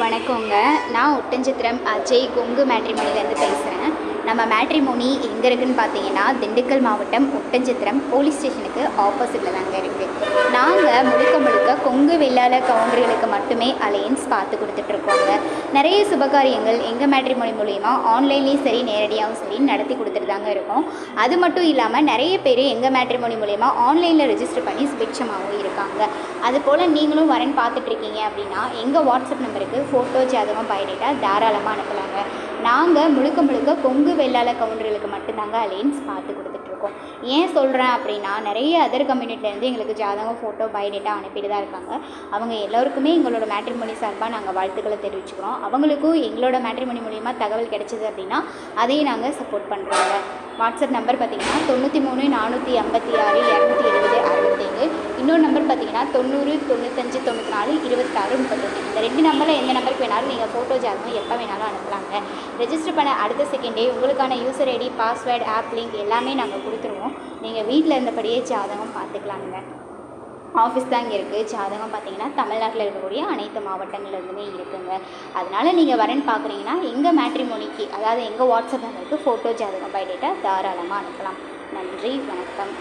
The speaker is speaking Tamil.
வணக்கங்க. நான் ஒட்டன்சத்திரம் அஜய் கொங்கு மேட்ரிமோனிலேருந்து பேசுகிறேன். நம்ம மேட்ரிமோனி எங்கே இருக்குதுன்னு பார்த்தீங்கன்னா, திண்டுக்கல் மாவட்டம் ஒட்டன்சத்திரம் போலீஸ் ஸ்டேஷனுக்கு ஆப்போசிட்டில் தாங்க இருக்குது. நாங்கள் முழுக்க முழுக்க கொங்கு வெள்ளாளர் கவுண்டர்களுக்கு மட்டுமே அலையன்ஸ் பார்த்து கொடுத்துட்ருக்கோங்க. நிறைய சுபகாரியங்கள் எங்கள் மேட்ரிமோனி மூலிமா ஆன்லைன்லேயும் சரி நேரடியாகவும் சரி நடத்தி கொடுத்துட்டு தாங்க இருக்கோம். அது மட்டும் இல்லாமல் நிறைய பேர் எங்கள் மேட்ரிமோனி மூலிமா ஆன்லைனில் ரெஜிஸ்டர் பண்ணி சுபிட்சமாகவும் இருக்காங்க. அதுபோல் நீங்களும் வரேன்னு பார்த்துட்ருக்கீங்க அப்படின்னா எங்கள் வாட்ஸ்அப் நம்பருக்கு ஃபோட்டோ ஜாதகம் பயோடேட்டா தாராளமாக அனுப்பலாங்க. நாங்கள் முழுக்க முழுக்க கொங்கு வெள்ளாளர் கவுண்டர்களுக்கு மட்டும்தாங்க அலையன்ஸ் பார்த்து கொடுத்துட்ருக்கோம். ஏன் சொல்கிறேன் அப்படின்னா, நிறைய அதர் கம்யூனிட்டிலேருந்து எங்களுக்கு ஜாதகம் ஃபோட்டோ பயோடேட்டா அனுப்பிட்டு தான் இருக்காங்க. அவங்க எல்லோருக்குமே எங்களோட மேட்ரிமோனி சார்பாக நாங்கள் வாழ்த்துக்களை தெரிவிச்சுக்கிறோம். அவங்களுக்கும் எங்களோட மேட்ரிமோனி மூலிமா தகவல் கிடைச்சிது அப்படின்னா அதையும் நாங்கள் சப்போர்ட் பண்ணுறோங்க. வாட்ஸ்அப் நம்பர் பார்த்திங்கன்னா 93 456 270 67. இன்னொரு நம்பர் பார்த்திங்கன்னா 90 95 94 26 31. இந்த 2 நம்பரில் எந்த நம்பருக்கு வேணாலும் நீங்கள் ஃபோட்டோ ஜாதகம் எப்போ வேணாலும் அனுப்பலாங்க. ரெஜிஸ்டர் பண்ண அடுத்த செகண்டே உங்களுக்கான user ID, password, app link எல்லாமே நாங்கள் கொடுத்துருவோம். நீங்கள் வீட்டில் இருந்தபடியே ஜாதகம் பார்த்துக்கலாங்க. ஆஃபீஸ் தான் இங்கே இருக்குது. ஜாதகம் பார்த்திங்கன்னா தமிழ்நாட்டில் இருக்கக்கூடிய அனைத்து மாவட்டங்கள்லேருந்துமே இருக்குங்க. அதனால் நீங்கள் வரேன்னு பார்க்குறீங்கன்னா எங்கள் மேட்ரிமோனிக்கு, அதாவது எங்கள் வாட்ஸ்அப் நம்பருக்கு ஃபோட்டோ ஜாதகம் பயோடேட்டா தாராளமாக அனுப்பலாம். நன்றி, வணக்கம்.